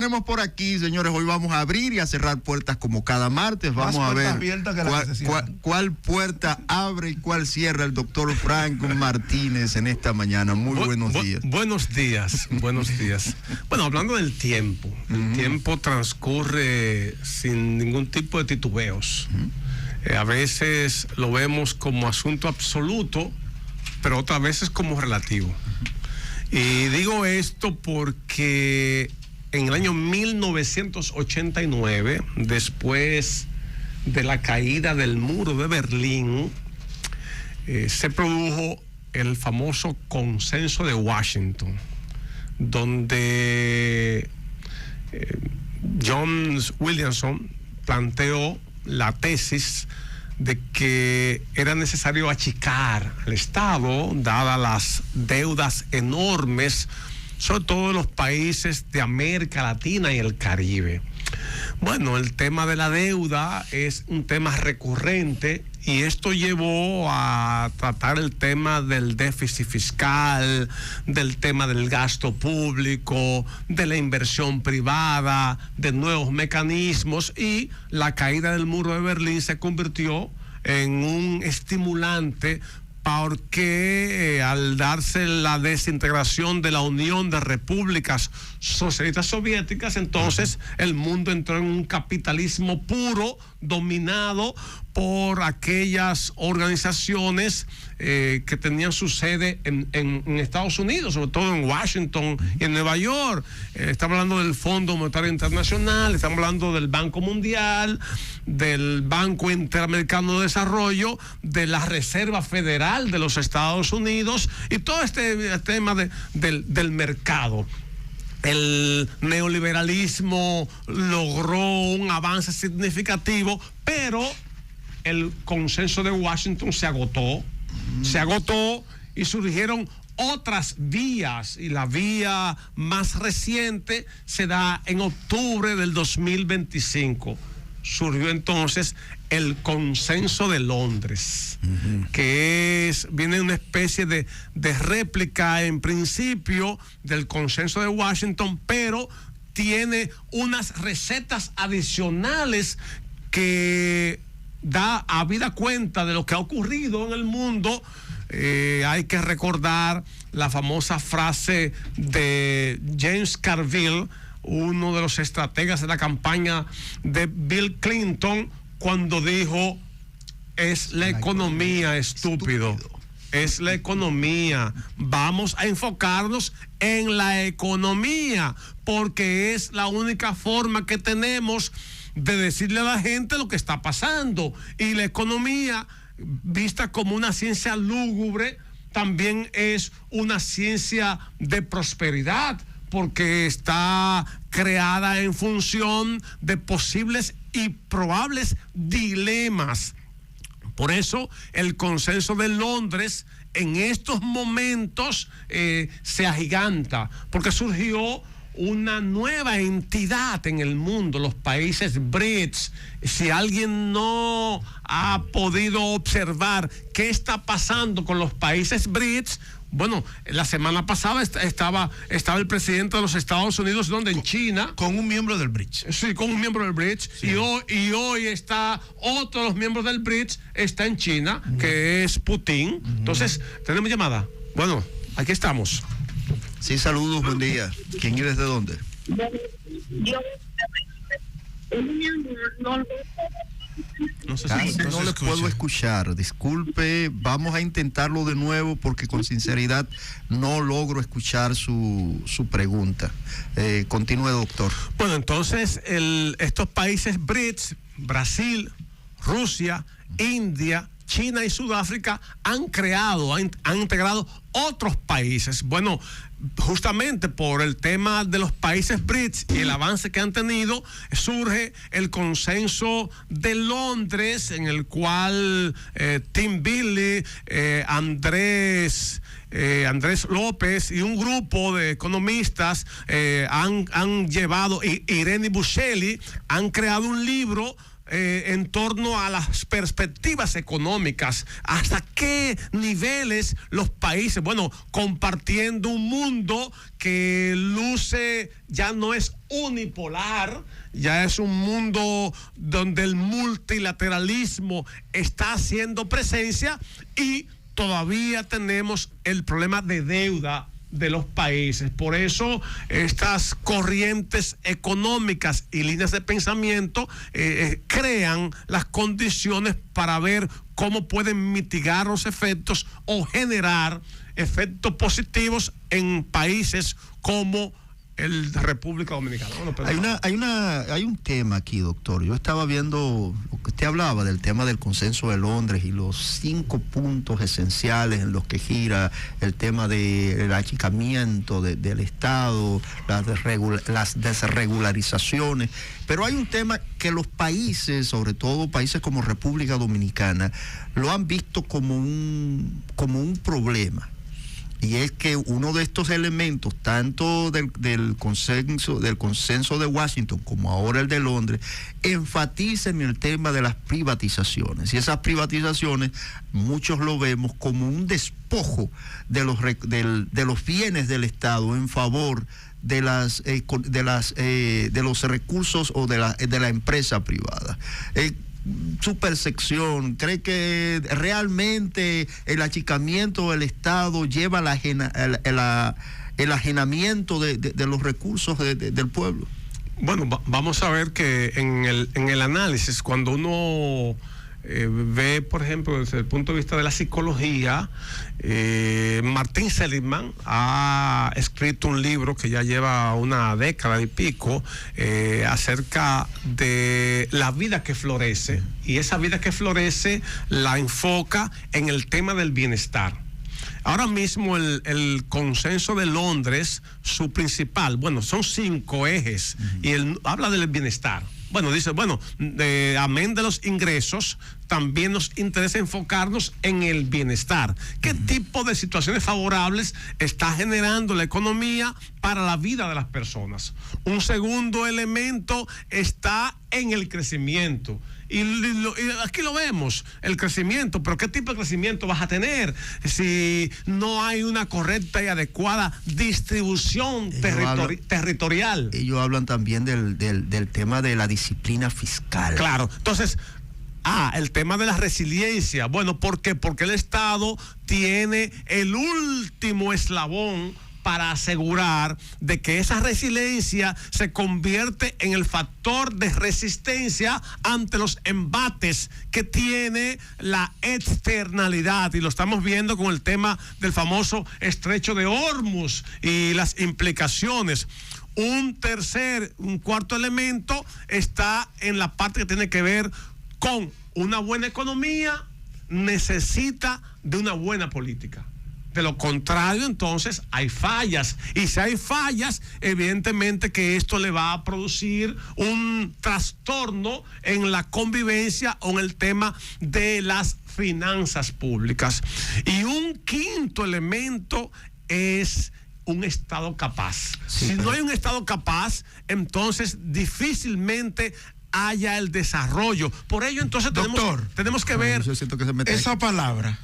Tenemos por aquí, señores, hoy vamos a abrir y a cerrar puertas como cada martes. Vamos a ver cuál puerta abre y cuál cierra el doctor Franco Martínez en esta mañana. Muy buenos días. Buenos días, buenos días. Bueno, hablando del tiempo, el tiempo transcurre sin ningún tipo de titubeos. A veces lo vemos como asunto absoluto, pero otras veces como relativo. Y digo esto porque en el año 1989, después de la caída del muro de Berlín, se produjo el famoso Consenso de Washington, donde John Williamson planteó la tesis de que era necesario achicar al Estado, dadas las deudas enormes, sobre todo de los países de América Latina y el Caribe. Bueno, el tema de la deuda es un tema recurrente y esto llevó a tratar el tema del déficit fiscal, del tema del gasto público, de la inversión privada, de nuevos mecanismos, y la caída del muro de Berlín se convirtió en un estimulante porque al darse la desintegración de la Unión de Repúblicas Socialistas Soviéticas, entonces el mundo entró en un capitalismo puro, dominado por aquellas organizaciones que tenían su sede en Estados Unidos, sobre todo en Washington y en Nueva York. Estamos hablando del Fondo Monetario Internacional, estamos hablando del Banco Mundial, del Banco Interamericano de Desarrollo, de la Reserva Federal de los Estados Unidos y todo este tema del mercado. El neoliberalismo logró un avance significativo, pero el Consenso de Washington se agotó y surgieron otras vías, y la vía más reciente se da en octubre del 2025. Surgió entonces el Consenso de Londres, que viene una especie de réplica en principio del Consenso de Washington, pero tiene unas recetas adicionales que da habida cuenta de lo que ha ocurrido en el mundo. Hay que recordar la famosa frase de James Carville, uno de los estrategas de la campaña de Bill Clinton, cuando dijo: es la economía, estúpido. Es la economía. Vamos a enfocarnos en la economía, porque es la única forma que tenemos de decirle a la gente lo que está pasando. Y la economía, vista como una ciencia lúgubre, también es una ciencia de prosperidad, porque está creada en función de posibles y probables dilemas. Por eso el Consenso de Londres en estos momentos se agiganta, porque surgió una nueva entidad en el mundo, los países BRICS. Si alguien no ha podido observar qué está pasando con los países BRICS, bueno, la semana pasada estaba el presidente de los Estados Unidos, donde en China, con un miembro del BRICS. Sí, con un miembro del BRICS. Sí. Y hoy está otro de los miembros del BRICS, está en China, que es Putin. Entonces, tenemos llamada. Bueno, aquí estamos. Sí, saludos, buen día. ¿Quién eres, de dónde? No sé si no le puedo escuchar, disculpe, vamos a intentarlo de nuevo porque con sinceridad no logro escuchar su pregunta. Continúe, doctor. Bueno, entonces estos países BRICS, Brasil, Rusia, India, China y Sudáfrica han integrado otros países. Bueno, justamente por el tema de los países BRICS y el avance que han tenido, surge el Consenso de Londres, en el cual Tim Billy, Andrés López y un grupo de economistas han llevado, Irene Busheli, han creado un libro en torno a las perspectivas económicas, hasta qué niveles los países, bueno, compartiendo un mundo que luce, ya no es unipolar, ya es un mundo donde el multilateralismo está haciendo presencia, y todavía tenemos el problema de deuda de los países. Por eso estas corrientes económicas y líneas de pensamiento crean las condiciones para ver cómo pueden mitigar los efectos o generar efectos positivos en países como el República Dominicana. Bueno, hay un tema aquí, doctor. Yo estaba viendo lo que usted hablaba del tema del consenso de Londres y los 5 puntos esenciales en los que gira el tema del achicamiento del Estado, las desregularizaciones. Pero hay un tema que los países, sobre todo países como República Dominicana, lo han visto como un problema. Y es que uno de estos elementos, tanto del consenso de Washington como ahora el de Londres, enfatiza en el tema de las privatizaciones. Y esas privatizaciones, muchos lo vemos como un despojo de los bienes del Estado en favor de los recursos o de la empresa privada. Su percepción, ¿cree que realmente el achicamiento del Estado lleva el ajenamiento de los recursos del pueblo? Bueno, vamos a ver que en el análisis, cuando uno ve, por ejemplo, desde el punto de vista de la psicología, Martin Seligman ha escrito un libro que ya lleva una década y pico acerca de la vida que florece, y esa vida que florece la enfoca en el tema del bienestar. Ahora mismo el consenso de Londres, su principal, bueno, son 5 ejes, y él habla del bienestar. Bueno, dice, amén de los ingresos, también nos interesa enfocarnos en el bienestar. ¿Qué tipo de situaciones favorables está generando la economía para la vida de las personas? Un segundo elemento está en el crecimiento. Y aquí lo vemos, el crecimiento, pero ¿qué tipo de crecimiento vas a tener si no hay una correcta y adecuada distribución territorial? Ellos hablan también del tema de la disciplina fiscal. Claro, entonces, el tema de la resiliencia. Bueno, ¿por qué? Porque el Estado tiene el último eslabón para asegurar de que esa resiliencia se convierte en el factor de resistencia ante los embates que tiene la externalidad, y lo estamos viendo con el tema del famoso estrecho de Hormuz y las implicaciones. Un cuarto elemento está en la parte que tiene que ver con una buena economía, necesita de una buena política. De lo contrario, entonces hay fallas, y si hay fallas, evidentemente que esto le va a producir un trastorno en la convivencia o en el tema de las finanzas públicas. Y un quinto elemento es un Estado capaz. Si no hay un Estado capaz, entonces difícilmente haya el desarrollo. Por ello, entonces tenemos que ver esa palabra.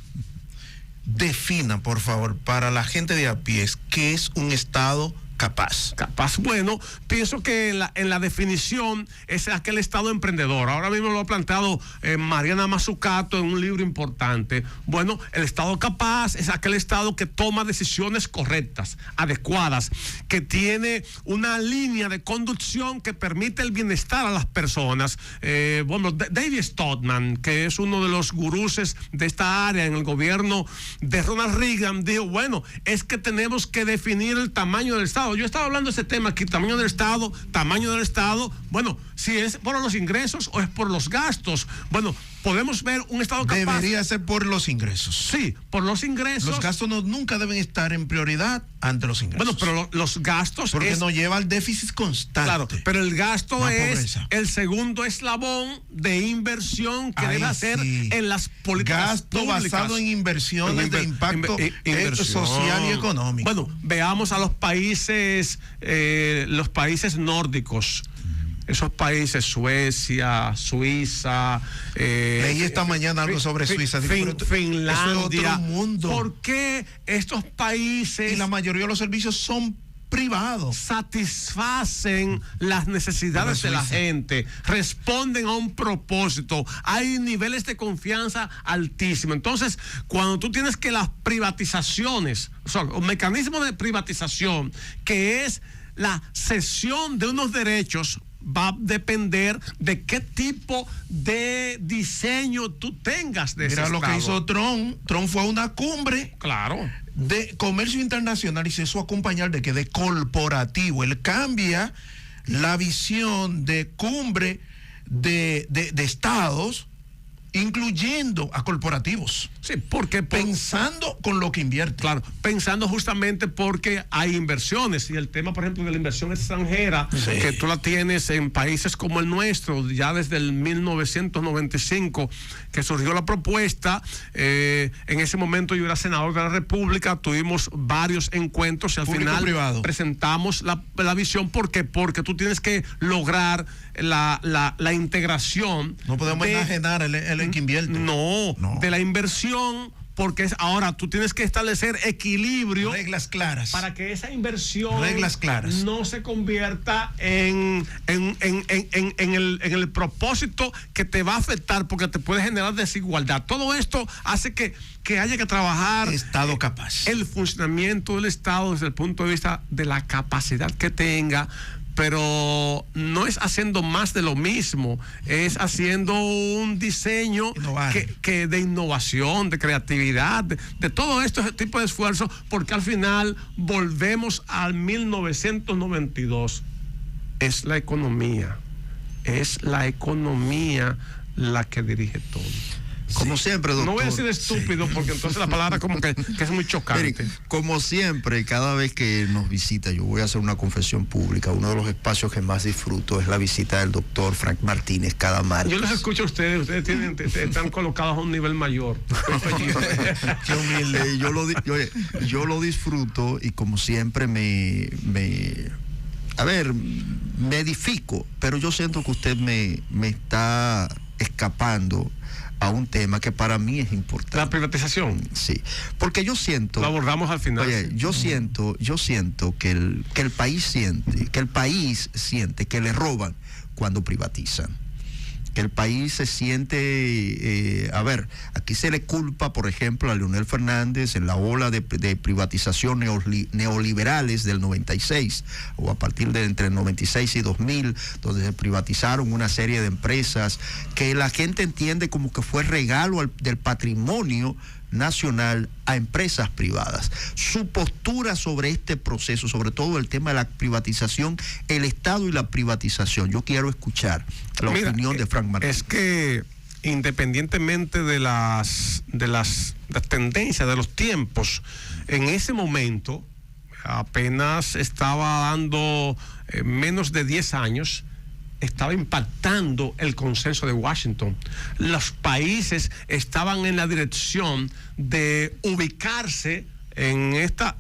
Defina, por favor, para la gente de a pie, ¿qué es un Estado capaz? Capaz, bueno, pienso que en la definición es aquel Estado emprendedor. Ahora mismo lo ha planteado Mariana Mazzucato en un libro importante. Bueno, el Estado capaz es aquel Estado que toma decisiones correctas, adecuadas, que tiene una línea de conducción que permite el bienestar a las personas. David Stodman, que es uno de los guruses de esta área en el gobierno de Ronald Reagan, dijo, bueno, es que tenemos que definir el tamaño del Estado. Yo estaba hablando de ese tema aquí, tamaño del Estado, bueno, si es por los ingresos o es por los gastos. Bueno, podemos ver un Estado capaz. Debería ser por los ingresos. Sí, por los ingresos. Los gastos nunca deben estar en prioridad ante los ingresos. Bueno, pero los gastos porque nos lleva al déficit constante. Claro, pero el gasto es pobreza. El segundo eslabón de inversión que debe hacer en las políticas gasto públicas. Basado en inversiones de impacto social y económico. Bueno, veamos a los países nórdicos. esos países, Suecia, Suiza, leí esta mañana algo sobre Suiza, Finlandia, eso es otro mundo. ¿Por qué estos países, y la mayoría de los servicios son privados, satisfacen las necesidades de la gente, responden a un propósito, hay niveles de confianza altísimos? Entonces, cuando tú tienes que las privatizaciones, un mecanismo de privatización, que es la cesión de unos derechos, va a depender de qué tipo de diseño tú tengas de ese Mira lo estado. que hizo Trump. Trump fue a una cumbre, claro, de comercio internacional, y se hizo acompañar de que de corporativo. Él cambia la visión de cumbre de estados, incluyendo a corporativos. Sí, porque pensando con lo que invierte. Claro, pensando justamente porque hay inversiones, y el tema, por ejemplo, de la inversión extranjera, sí, que tú la tienes en países como el nuestro, ya desde el 1995, que surgió la propuesta. En ese momento yo era senador de la República, tuvimos varios encuentros y al final privado presentamos la visión. ¿Por qué? Porque tú tienes que lograr la integración. No podemos enajenar el que invierte. No, de la inversión, porque ahora tú tienes que establecer equilibrio. Reglas claras. Para que esa inversión. Reglas claras. No se convierta en el propósito que te va a afectar, porque te puede generar desigualdad. Todo esto hace que haya que trabajar. Estado capaz. El funcionamiento del Estado desde el punto de vista de la capacidad que tenga. Pero no es haciendo más de lo mismo, es haciendo un diseño que de innovación, de creatividad, de todo este tipo de esfuerzos, porque al final volvemos al 1992. Es la economía la que dirige todo. Como siempre, doctor. No voy a decir estúpido, porque entonces la palabra como que es muy chocante. Mire, como siempre, cada vez que nos visita, yo voy a hacer una confesión pública. Uno de los espacios que más disfruto es la visita del doctor Frank Martínez cada martes. Yo los escucho a ustedes están colocados a un nivel mayor. Qué humilde. Yo lo disfruto, y como siempre me edifico, pero yo siento que usted me está escapando a un tema que para mí es importante. La privatización. Sí, porque yo siento... Lo abordamos al final. Oye, yo siento que el país siente que le roban cuando privatizan. Que el país se siente... aquí se le culpa, por ejemplo, a Leonel Fernández en la ola de privatización neoliberales del 96, o a partir de entre el 96 y 2000, donde se privatizaron una serie de empresas que la gente entiende como que fue regalo del patrimonio nacional a empresas privadas. Su postura sobre este proceso, sobre todo el tema de la privatización, el Estado y la privatización. Yo quiero escuchar la opinión de Frank Martínez. Es que independientemente de las tendencias, de los tiempos, en ese momento apenas estaba dando menos de 10 años, estaba impactando el consenso de Washington. Los países estaban en la dirección de ubicarse en estas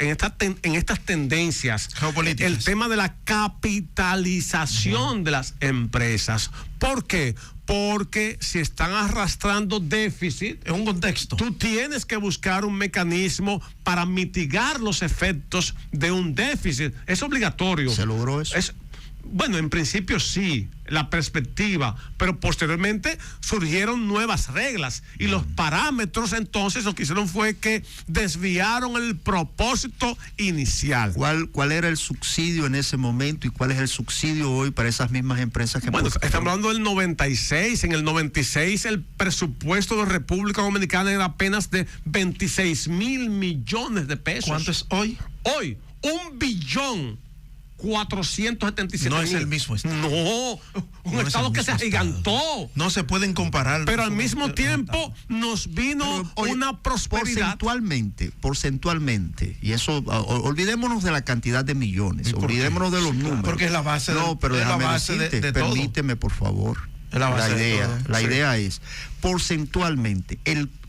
tendencias geopolíticas. El tema de la capitalización de las empresas. ¿Por qué? Porque si están arrastrando déficit en un contexto, tú tienes que buscar un mecanismo para mitigar los efectos de un déficit. Es obligatorio. ¿Se logró eso? Bueno, en principio sí, la perspectiva, pero posteriormente surgieron nuevas reglas y los parámetros entonces lo que hicieron fue que desviaron el propósito inicial. ¿Cuál era el subsidio en ese momento y cuál es el subsidio hoy para esas mismas empresas que... Bueno, estamos hablando del 96, en el 96 el presupuesto de República Dominicana era apenas de 26,000 millones de pesos. ¿Cuánto es hoy? Hoy, 1,477,000. No es el mismo estado. No, un estado que se agigantó. No se pueden comparar. Pero al mismo tiempo nos vino una prosperidad. Porcentualmente, y eso, olvidémonos de la cantidad de millones, olvidémonos de los números. Porque es la base de permíteme, por favor. La idea es, porcentualmente,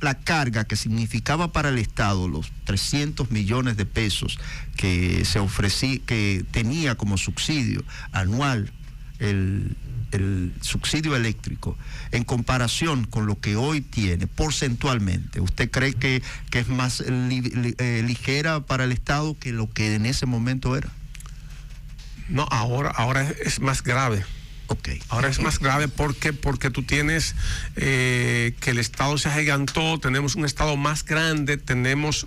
la carga que significaba para el Estado los 300 millones de pesos que se ofrecía, que tenía como subsidio anual el subsidio eléctrico en comparación con lo que hoy tiene porcentualmente, ¿usted cree que es más ligera para el Estado que lo que en ese momento era? No, ahora es más grave. Okay. Ahora es más grave porque tú tienes que el Estado se agigantó, tenemos un Estado más grande, tenemos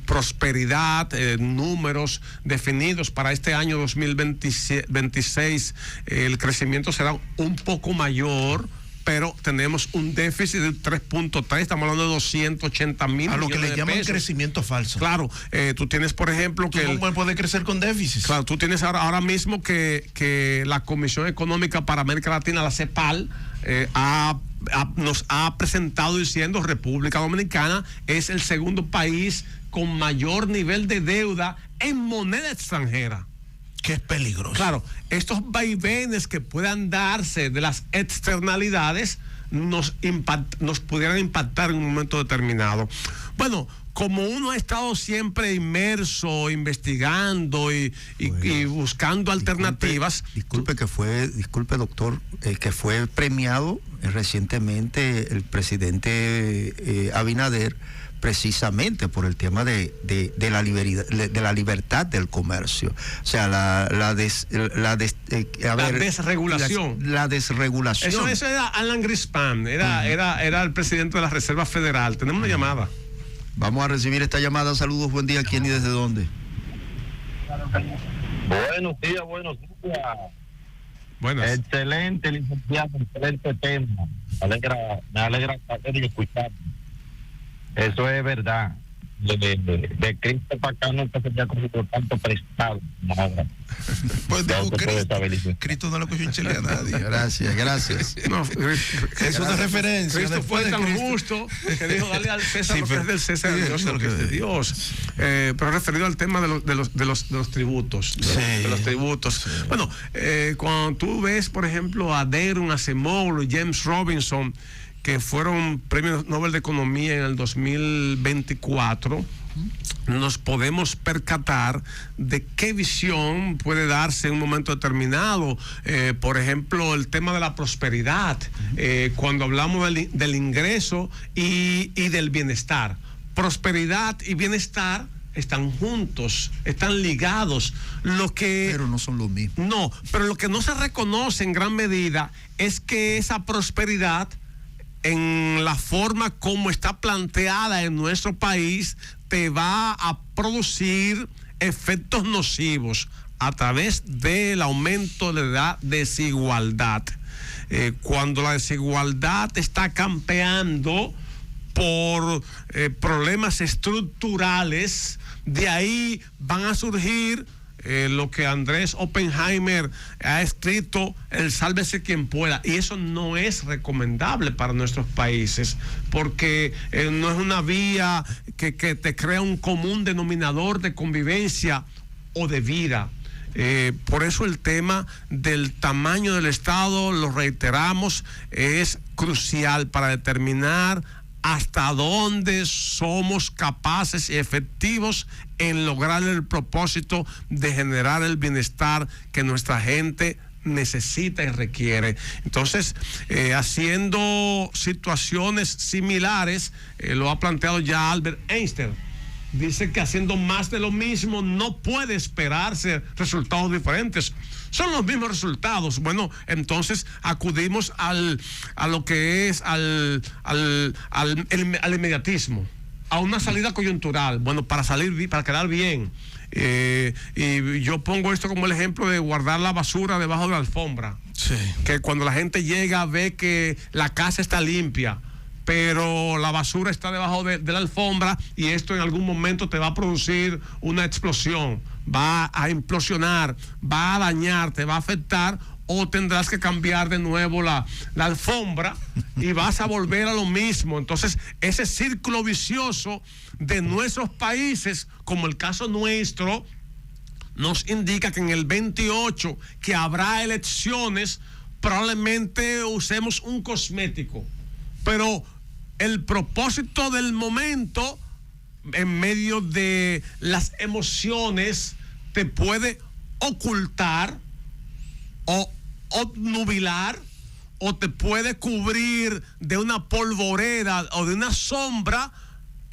prosperidad, números definidos para este año 2026, el crecimiento será un poco mayor, pero tenemos un déficit de 3.3, estamos hablando de 280 mil millones de pesos. A lo que le llaman crecimiento falso. Claro, tú tienes, por ejemplo, que... ¿Cómo puede crecer con déficit? Claro, tú tienes ahora mismo que la Comisión Económica para América Latina, la CEPAL, nos ha presentado diciendo República Dominicana es el segundo país con mayor nivel de deuda en moneda extranjera. Que es peligroso. Claro, estos vaivenes que puedan darse de las externalidades nos pudieran impactar en un momento determinado. Bueno, como uno ha estado siempre inmerso, investigando y buscando alternativas. Disculpe, doctor, que fue premiado recientemente el presidente Abinader, precisamente por el tema de la libertad del comercio. O sea, la desregulación. La desregulación. Eso era Alan Greenspan, era el presidente de la Reserva Federal. Tenemos una llamada. Vamos a recibir esta llamada. Saludos, buen día. ¿Quién y desde dónde? Buenos días. Buenas. Excelente, licenciado, excelente tema. Me alegra saber y escuchar. Eso es verdad. De Cristo para acá nunca se había cogido tanto prestado. Nada. Pues digo, Cristo no lo cogió en Chile a nadie. Gracias. No, es una referencia. Cristo fue tan justo que dijo, dale al César lo que es del César, Dios lo que es de Dios. Pero referido al tema de los tributos. De los tributos. Sí. Bueno, cuando tú ves, por ejemplo, a Darren Acemoglu, James Robinson, que fueron premios Nobel de Economía en el 2024, nos podemos percatar de qué visión puede darse en un momento determinado. Por ejemplo, el tema de la prosperidad, cuando hablamos del ingreso y del bienestar. Prosperidad y bienestar están juntos, están ligados. Pero no son lo mismo. No, pero lo que no se reconoce en gran medida es que esa prosperidad, en la forma como está planteada en nuestro país, te va a producir efectos nocivos a través del aumento de la desigualdad. Cuando la desigualdad está campeando por problemas estructurales, de ahí van a surgir lo que Andrés Oppenheimer ha escrito, el sálvese quien pueda, y eso no es recomendable para nuestros países, porque no es una vía que te crea un común denominador de convivencia o de vida. Por eso el tema del tamaño del Estado, lo reiteramos, es crucial para determinar hasta dónde somos capaces y efectivos en lograr el propósito de generar el bienestar que nuestra gente necesita y requiere. Entonces, haciendo situaciones similares, lo ha planteado ya Albert Einstein. Dice que haciendo más de lo mismo no puede esperarse resultados diferentes. Son los mismos resultados. Bueno, entonces acudimos al inmediatismo, a una salida coyuntural. Bueno, para quedar bien. Y yo pongo esto como el ejemplo de guardar la basura debajo de la alfombra. Sí. Que cuando la gente llega ve que la casa está limpia, pero la basura está debajo de la alfombra, y esto en algún momento te va a producir una explosión, va a implosionar, va a dañar, te va a afectar, o tendrás que cambiar de nuevo la alfombra y vas a volver a lo mismo. Entonces, ese círculo vicioso de nuestros países, como el caso nuestro, nos indica que en el 28, que habrá elecciones, probablemente usemos un cosmético. Pero el propósito del momento, en medio de las emociones, te puede ocultar o obnubilar o te puede cubrir de una polvoreda o de una sombra,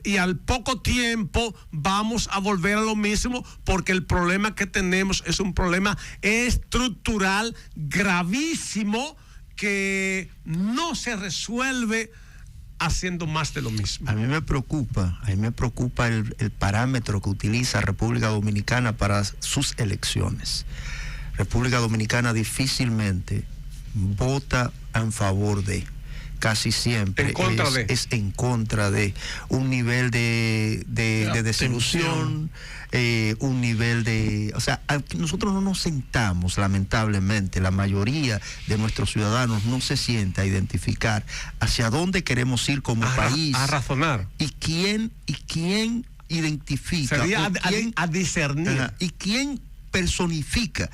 y al poco tiempo vamos a volver a lo mismo, porque el problema que tenemos es un problema estructural gravísimo que no se resuelve haciendo más de lo mismo. A mí me preocupa el parámetro que utiliza República Dominicana para sus elecciones. República Dominicana difícilmente vota en favor de, casi siempre es en contra de un nivel de desilusión, un nivel de... O sea, nosotros no nos sentamos, lamentablemente, la mayoría de nuestros ciudadanos no se sienta a identificar hacia dónde queremos ir como país. A razonar. ¿Y quién identifica? Sería a discernir. ¿Y quién personifica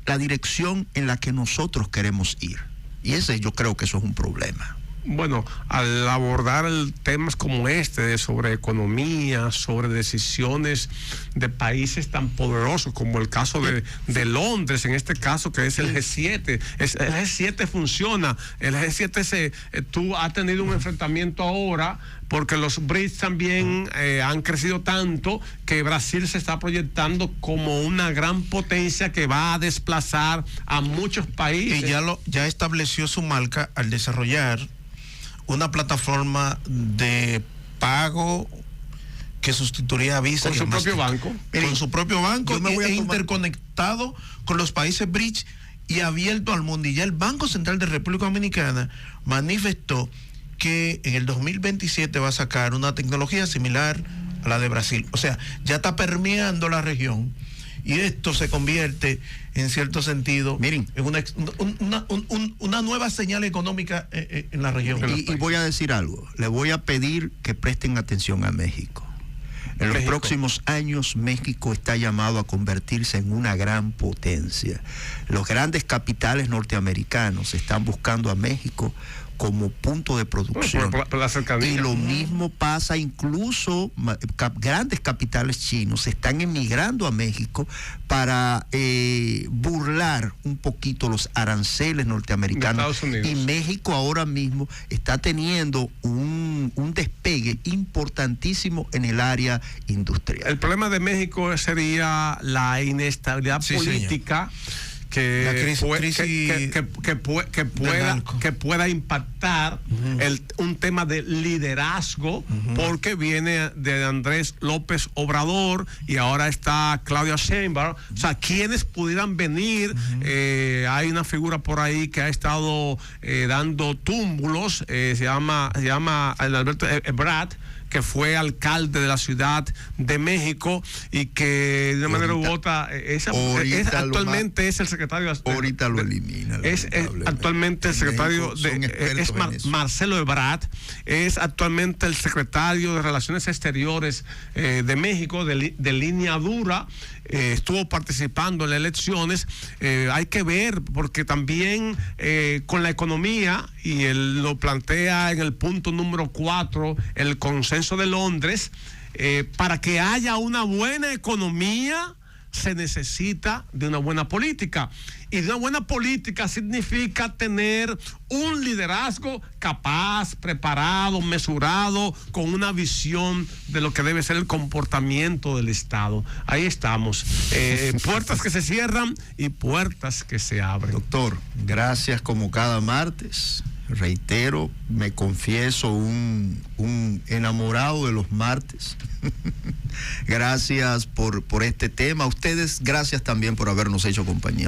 la dirección en la que nosotros queremos ir? Y yo creo que eso es un problema. Bueno, al abordar temas como este, sobre economía, sobre decisiones de países tan poderosos como el caso de Londres, en este caso que es el G7, el G7 funciona, el G7 tú has tenido un enfrentamiento ahora, porque los BRICS también han crecido tanto que Brasil se está proyectando como una gran potencia que va a desplazar a muchos países. Y ya estableció su marca al desarrollar una plataforma de pago que sustituiría a Visa. Con su propio banco. Con su propio banco, interconectado con los países BRICS y abierto al mundo. Y ya el Banco Central de República Dominicana manifestó que en el 2027 va a sacar una tecnología similar a la de Brasil. O sea, ya está permeando la región. Y esto se convierte, en cierto sentido, miren, en una nueva señal económica en la región. Y voy a decir algo. Le voy a pedir que presten atención a México. En los próximos años, México está llamado a convertirse en una gran potencia. Los grandes capitales norteamericanos están buscando a México como punto de producción. Por la cercanía. Y lo mismo pasa, incluso grandes capitales chinos están emigrando a México para burlar un poquito los aranceles norteamericanos. Y México ahora mismo está teniendo un despegue importantísimo en el área industrial. El problema de México sería la inestabilidad política. Que pueda impactar un tema de liderazgo, porque viene de Andrés López Obrador y ahora está Claudia Sheinbaum. O sea, quienes pudieran venir, hay una figura por ahí que ha estado dando túmbulos, se llama Alberto Ebrard, que fue alcalde de la Ciudad de México y que de una manera u otra actualmente es el secretario. Ahorita lo elimina. Es actualmente el secretario Marcelo Ebrard, es actualmente el secretario de Relaciones Exteriores de México, de línea dura. Estuvo participando en las elecciones. Hay que ver, porque también con la economía, y él lo plantea en el punto número 4, el consenso de Londres, para que haya una buena economía se necesita de una buena política. Y de una buena política significa tener un liderazgo capaz, preparado, mesurado, con una visión de lo que debe ser el comportamiento del Estado. Ahí estamos. Puertas que se cierran y puertas que se abren. Doctor, gracias como cada martes. Reitero, me confieso un enamorado de los martes. Gracias por este tema. A ustedes, gracias también por habernos hecho compañía.